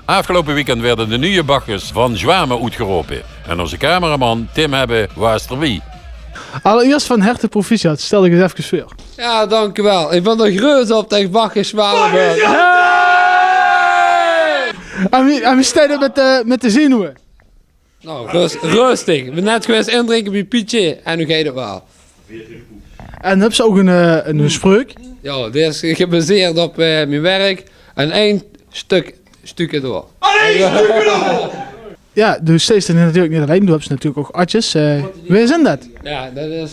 Afgelopen weekend werden de nieuwe bakjes van Zwamen uitgeroepen. En onze cameraman Tim Hebbe was er wie. Allereerst van harte proficiat, stel ik eens even voor. Ja, dankjewel. Ik ben er groot op tegen Bakker Zwamen. En wie staat er met de zenuwen? Nou, rustig. We zijn net geweest indrinken bij Pietje en nu ga je het wel. En heb ze ook een spreuk? Ja, dit is gebaseerd op mijn werk en één stukje door. Ja, dus steeds er natuurlijk niet alleen. Du hebt ze natuurlijk ook atjes. Wie zijn dat? Ja, dat is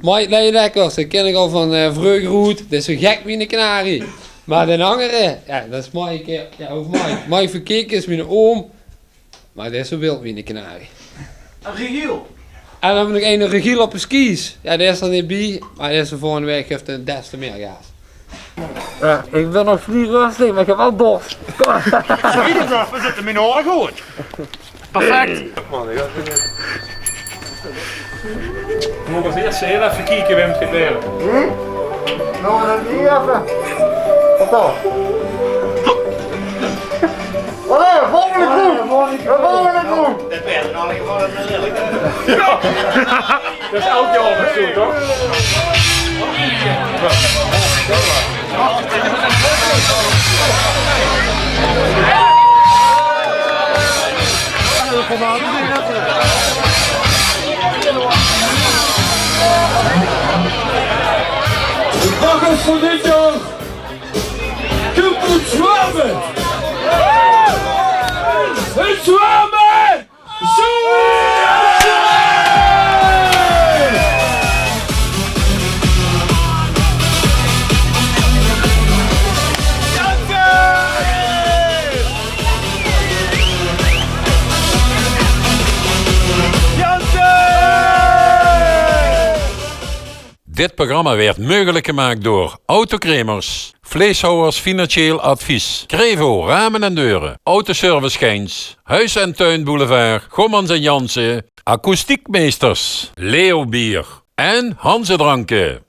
Mike Leijdekkers. Dat ken ik al van Vreugderoet. Dat is zo gek wie een kanarie. Maar de andere, ja, dat is Mike. Ja, over Mike. Mike Verkeek is mijn oom. Maar dat is zo wild wie een kanarie. Een regiel. En dan hebben we nog een regiel op de skis. Ja, die is er niet bij. Maar die is er volgende week heeft een des te meer gas. Ja, ik ben nog niet rustig, maar ik heb wel dorst. We zitten in oren goed. Perfect. We moeten eerst heel even kijken wie het gebeuren. Nou, dan niet even. Wat dan? Allee, volgende groep! Dat werd nog gewoon een lelijk. Dat is elk jaar nog zo, toch? De bakkers van dit jaar. Kumpel Zwamen! Het Zwamen! Dit programma werd mogelijk gemaakt door Autokremers, Vleeshouwers Financieel Advies, Crevo Ramen en Deuren, Autoservice Geins, Huis en Tuin Boulevard, Gommans en Jansen, Akoestiekmeesters, Leo Bier en Hanze Dranken.